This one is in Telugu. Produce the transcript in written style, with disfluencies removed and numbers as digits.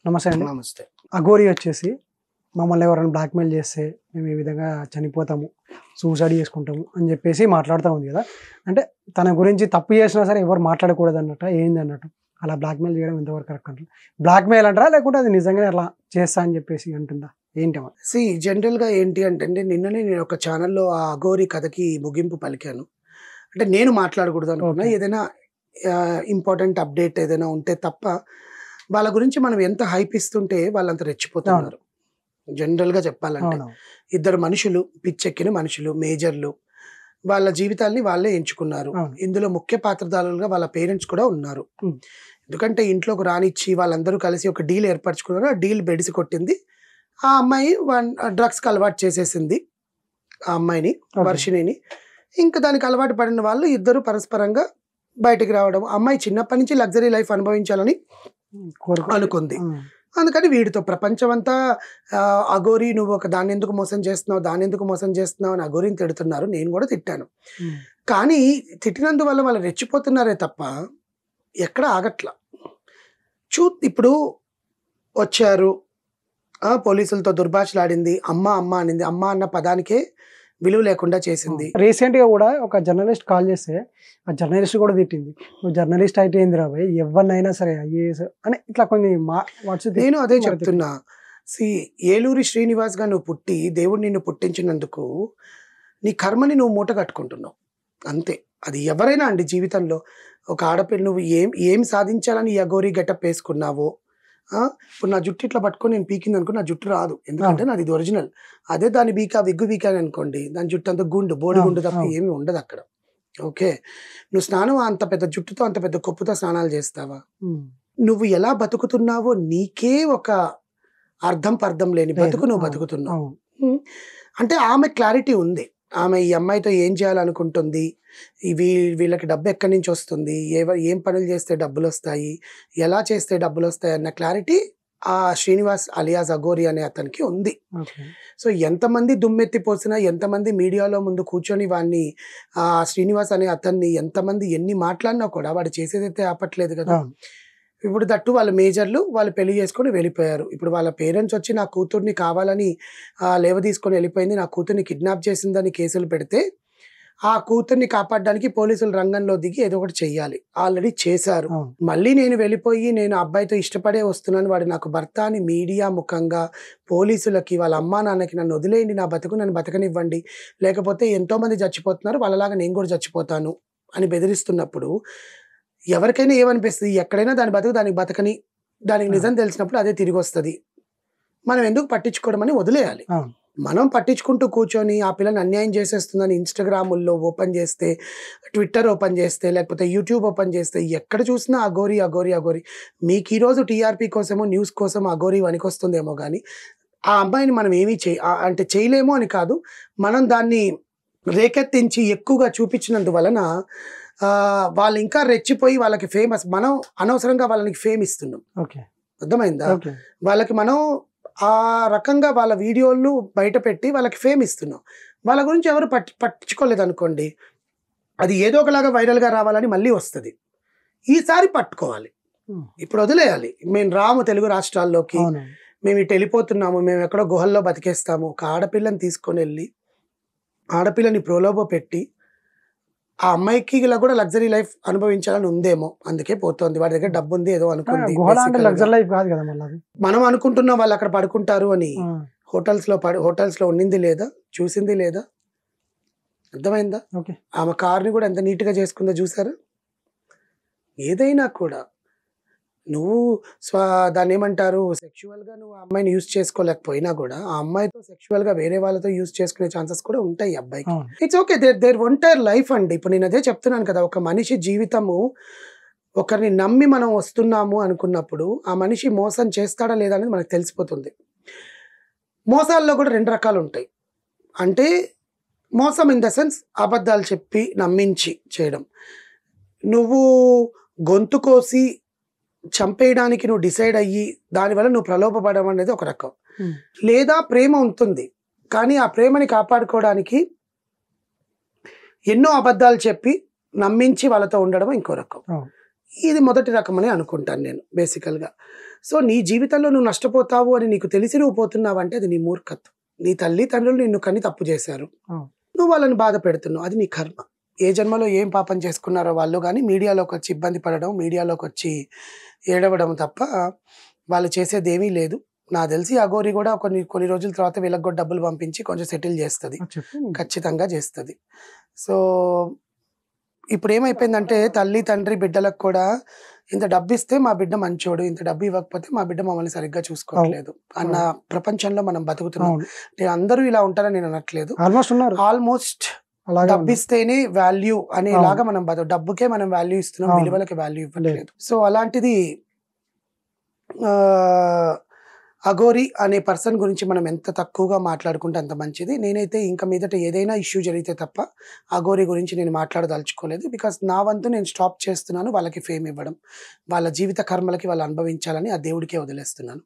నమస్తే అండి. నమస్తే. అఘోరి వచ్చేసి మమ్మల్ని ఎవరైనా బ్లాక్‌మెయిల్ చేస్తే మేము ఈ విధంగా చనిపోతాము, సూసైడ్ చేసుకుంటాము అని చెప్పేసి మాట్లాడుతూ ఉంది కదా! అంటే తన గురించి తప్పు చేసినా సరే ఎవరు మాట్లాడకూడదన్నట్టా? ఏందన్నట్టు? అలా బ్లాక్‌మెయిల్ చేయడం ఎంతవరకు కరెక్ట్ అంటారు? బ్లాక్‌మెయిల్ అంటారా? లేకుంటే అది నిజంగానే అట్లా చేస్తా అని చెప్పేసి అంటుందా? ఏంటి? జనరల్‌గా ఏంటి అంటే అండి, నిన్ననే నేను ఒక ఛానెల్‌లో ఆ అఘోరి కథకి ముగింపు పలికాను. అంటే నేను మాట్లాడకూడదు అనుకున్నా. ఓకే. ఏదైనా ఇంపార్టెంట్ అప్డేట్ ఏదైనా ఉంటే తప్ప, వాళ్ళ గురించి మనం ఎంత హైప్ ఇస్తుంటే వాళ్ళంత అవును. రెచ్చిపోతున్నారు. జనరల్‌గా చెప్పాలంటే. అవునవును. ఇద్దరు మనుషులు, పిచ్చెక్కిన మనుషులు, మేజర్‌లు. వాళ్ళ జీవితాల్ని వాళ్ళే ఎంచుకున్నారు. అవును. ఇందులో ముఖ్య పాత్రధారులుగా వాళ్ళ పేరెంట్స్ కూడా ఉన్నారు. హ్మ్. ఎందుకంటే ఇంట్లోకి రానిచ్చి వాళ్ళందరూ కలిసి ఒక డీల్ ఏర్పరచుకున్నారు. ఆ డీల్ బెడిసి కొట్టింది. ఆ అమ్మాయి డ్రగ్స్‌కి అలవాటు చేసేసింది. ఆ అమ్మాయిని, ఓకే. వర్షిణిని. ఇంకా దానికి అలవాటు పడిన వాళ్ళు ఇద్దరు పరస్పరంగా బయటికి రావడం. అమ్మాయి చిన్నప్పటి నుంచి లగ్జరీ లైఫ్ అనుభవించాలని అనుకుంది. హ్మ్. అందుకని వీడితో ప్రపంచమంతా అఘోరి నువ్వు ఒక దాన్నెందుకు మోసం చేస్తున్నావు, దాన్నెందుకు మోసం చేస్తున్నావు అని అఘోరిని తిడుతున్నారు. నేను కూడా తిట్టాను. హ్మ్. కానీ తిట్టినందువల్ల వాళ్ళు రెచ్చిపోతున్నారే తప్ప ఎక్కడ ఆగట్ల. ఇప్పుడు వచ్చారు. పోలీసులతో దుర్భాషలాడింది. అమ్మ, అమ్మ అనింది. అమ్మ అన్న పదానికే విలువ లేకుండా చేసింది. రీసెంట్‌గా కూడా ఒక జర్నలిస్ట్ కాల్ చేస్తే ఆ జర్నలిస్ట్ కూడా తిట్టింది. "నువ్వు జర్నలిస్ట్ అయితే ఏందిరా భయ్! ఎవరినైనా సరే ఐఏఎస్" అని ఇట్లా కొన్ని వర్డ్స్ నేను అదే మరి తిట్టింది. చెప్తున్నా. ఏలూరి శ్రీనివాస్‌గా నువ్వు పుట్టి, దేవుడు నిన్ను పుట్టించినందుకు నీ కర్మని నువ్వు మూట కట్టుకుంటున్నావు. అంతే. అది ఎవరైనా అండి జీవితంలో. ఒక ఆడపిల్ల నువ్వు ఏం సాధించాలని ఈ అఘోరి గెటప్ వేసుకున్నావో, ఇప్పుడు నా జుట్టు ఇట్లా పట్టుకొని నేను పీకిందనుకో నా జుట్టు రాదు. ఎందుకంటే అవును. నాది ఒరిజినల్. అదే దాని విగ్గు బీకాననుకోండి, దాని జుట్టు అంతా బోడిగుండు అవును. తప్ప అవును. ఏమీ ఉండదక్కడ. ఓకే. నువ్వు స్నానం అంత పెద్ద జుట్టుతో, అంత పెద్ద కొప్పుతో స్నానాలు చేస్తావా? హ్మ్. నువ్వు ఎలా బతుకుతున్నావో నీకే ఒక అర్థం పర్థం లేని లేదు. బతుకు నువ్వు అవును. బతుకుతున్నావు. అవును. హ్మ్. అంటే ఆమె క్లారిటీ ఉంది. ఆమె ఈ అమ్మాయితో ఏం చేయాలనుకుంటుంది? వీళ్ళకి డబ్బు ఎక్కడి నుంచి వస్తుంది? ఏం పనులు చేస్తే డబ్బులొస్తాయి? ఎలా చేస్తే డబ్బులొస్తాయి అన్న క్లారిటీ ఆ శ్రీనివాస్ అలియాస్ అఘోరి అనే అతనికి ఉంది. ఓకే. సో ఎంతమంది దుమ్మెత్తి పోసినా, ఎంతమంది మీడియాలో ముందు కూర్చొని వాడిని శ్రీనివాస్ అనే అతన్ని ఎంతమంది ఎన్ని మాట్లాడినా కూడా వాడు చేసేదైతే ఆపట్లేదు కదా! అవును. ఇప్పుడు దట్టు వాళ్ళ మేజర్‌లు వాళ్ళు పెళ్లి చేసుకొని వెళ్ళిపోయారు. ఇప్పుడు వాళ్ళ పేరెంట్స్ వచ్చి నా కూతుర్ని కావాలని లేవదీసుకొని వెళ్ళిపోయింది. నా కూతుర్ని కిడ్నాప్ చేసిందని కేసులు పెడితే, ఆ కూతుర్ని కాపాడడానికి పోలీసులు రంగంలో దిగి ఏదో ఒకటి చెయ్యాలి. ఆల్రెడీ చేశారు. అవును. మళ్ళీ నేను వెళ్ళిపోయి నేను ఆ అబ్బాయితో ఇష్టపడే వస్తున్నాను. వాడు నాకు భర్త అని మీడియా ముఖంగా పోలీసులకి, వాళ్ళ అమ్మా నాన్నకి నన్ను వదిలేయండి. నా బతుకు నన్ను బతకనివ్వండి. లేకపోతే ఎంతోమంది చచ్చిపోతున్నారు. వాళ్ళలాగా నేను కూడా చచ్చిపోతాను అని బెదిరిస్తున్నప్పుడు ఎవరికైనా ఏమనిపిస్తది? ఎక్కడైనా దాని బతుకు దానికి బతకని. దానికి నిజం తెలిసినప్పుడు అదే తిరిగొస్తది. మనం ఎందుకు పట్టించుకోవడం అని వదిలేయాలి. అవును. మనం పట్టించుకుంటూ కూర్చొని ఆ పిల్లని అన్యాయం చేసేస్తుందని ఇన్‌స్టాగ్రాముల్లో ఓపెన్ చేస్తే, ట్విట్టర్ ఓపెన్ చేస్తే, లేకపోతే యూట్యూబ్ ఓపెన్ చేస్తే ఎక్కడ చూసినా అఘోరి, అఘోరి, అఘోరి. మీకు ఈరోజు టీఆర్‌పీ కోసమో, న్యూస్ కోసం అఘోరి వనికొస్తుందేమో గానీ, ఆ అమ్మాయిని మనం ఏమీ అంటే చేయలేము అని కాదు. మనం దాన్ని రేకెత్తించి ఎక్కువగా చూపించినందువలన వాళ్ళు ఇంకా రెచ్చిపోయి వాళ్ళకి ఫేమస్. మనం అనవసరంగా వాళ్ళకి ఫేమ్ ఇస్తున్నాం. ఓకే. అర్థమైందా? ఓకే. వాళ్ళకి మనం ఆ రకంగా వాళ్ళ వీడియోలు బయటపెట్టి వాళ్ళకి ఫేమ్ ఇస్తున్నాం. వాళ్ళ గురించి ఎవరు పట్టించుకోలేదనుకోండి, అది ఏదో ఒకలాగా వైరల్‌గా రావాలని మళ్ళీ వస్తది. ఈసారి పట్టుకోవాలి. హ్మ్. ఇప్పుడు వదిలేయాలి. మేము రాము తెలుగు రాష్ట్రాల్లోకి. అవును. మేము ఇటు వెళ్ళిపోతున్నాము. మేము ఎక్కడో గుహల్లో బతికేస్తాము. ఒక ఆడపిల్లని తీసుకొనెళ్ళి, ఆడపిల్లని ప్రలోభ పెట్టి, ఆ అమ్మాయికి ఇలా కూడా లగ్జరీ లైఫ్ అనుభవించాలని ఉందేమో. అందుకే పోతోంది. వాడి దగ్గర డబ్బుంది ఏదో అనుకుంది గుహల అంటే బేసికల్‌గా. లగ్జరీ లైఫ్ కాదు కదా మళ్ళీ అది. మనం అనుకుంటున్నాం వాళ్ళు అక్కడ పడుకుంటారు అని. ఆ! హోటల్స్‌లో ఉండింది లేదా? చూసింది లేదా? అర్థమైందా? ఓకే. ఆమె కార్‌ని కూడా ఎంత నీట్‌గా చేసుకుందో చూసారా? ఏదైనా కూడా నువ్వు దాన్నేమంటారు సెక్సువల్‌గా నువ్వు ఆ అమ్మాయిని యూజ్ చేసుకోలేకపోయినా కూడా, ఆ అమ్మాయితో సెక్సువల్‌గా వేరే వాళ్ళతో యూజ్ చేసుకునే ఛాన్సెస్ కూడా ఉంటాయి ఈ అబ్బాయికి. అవును. It's okay. There entire life అండి. ఇప్పుడు నేను అదే చెప్తున్నాను కదా! ఒక మనిషి జీవితము ఒకరిని నమ్మి మనం వస్తున్నాము అనుకున్నప్పుడు, ఆ మనిషి మోసం చేస్తాడా లేదా అనేది మనకు తెలిసిపోతుంది. మోసాల్లో కూడా 2 రకాలుంటాయి. అంటే మోసం ఇన్ ద సెన్స్ అబద్ధాలు చెప్పి నమ్మించి చేయడం. నువ్వు గొంతు కోసి చంపేయడానికి నువ్వు డిసైడ్ అయ్యి, దానివల్ల నువ్వు ప్రలోభపడడం అనేది ఒక రకం. హ్మ్. లేదా ప్రేమ ఉంటుంది. కానీ ఆ ప్రేమని కాపాడుకోవడానికి ఎన్నో అబద్ధాలు చెప్పి, నమ్మించి వాళ్ళతో ఉండడం ఇంకో రకం. అవును. ఇది మొదటి రకమని అనుకుంటాను నేను బేసికల్‌గా. సో నీ జీవితంలో నువ్వు నష్టపోతావు అని నీకు తెలిసి నువ్వు పోతున్నావు అంటే అది నీ మూర్ఖత్వం. నీ తల్లి తండ్రులు నిన్ను కని తప్పు చేశారు, అవును. నువ్వు వాళ్ళని బాధ పెడుతున్నావు, అది నీ కర్మ. ఏ జన్మలో ఏం పాపం చేసుకున్నారో వాళ్ళు కానీ మీడియాలోకి వచ్చి ఇబ్బంది పడడం, మీడియాలోకి వచ్చి ఏడవడం తప్ప వాళ్ళు చేసేది ఏమీ లేదు. నాకు తెలిసి అఘోరి కూడా కొన్ని రోజుల తర్వాత వీళ్ళకి కూడా డబ్బులు పంపించి కొంచెం సెటిల్ చేస్తుంది, చెప్పు. ఖచ్చితంగా చేస్తుంది. సో ఇప్పుడు ఏమైపోయిందంటే తల్లి తండ్రి బిడ్డలకు కూడా ఇంత డబ్బు ఇస్తే మా బిడ్డ మంచోడు, ఇంత డబ్బు ఇవ్వకపోతే మా బిడ్డ మమ్మల్ని సరిగ్గా చూసుకోవట్లేదు అన్న ప్రపంచంలో మనం బతుకుతున్నాం. అవును. నేను అందరూ ఇలా ఉంటారని నేను అనట్లేదు, ఆల్మోస్ట్ ఉన్నారు ఆల్మోస్ట్ అలాగే డబ్బు ఇస్తేనే వాల్యూ అనేలాగా మనం డబ్బుకే మనం వాల్యూ ఇస్తున్నాం, అవును. విలువలకి వాల్యూ ఇవ్వట్లేదు. సో అలాంటిది అఘోరి అనే పర్సన్ గురించి మనం ఎంత తక్కువగా మాట్లాడుకుంటే అంత మంచిది. నేనైతే ఇంకా మీదట ఏదైనా ఇష్యూ జరిగితే తప్ప అఘోరి గురించి నేను మాట్లాడదలుచుకోలేదు. బికాస్ నా వంతు నేను స్టాప్ చేస్తున్నాను వాళ్ళకి ఫేమ్ ఇవ్వడం, వాళ్ళ జీవిత కర్మలకి వాళ్ళు అనుభవించాలని ఆ దేవుడికే వదిలేస్తున్నాను.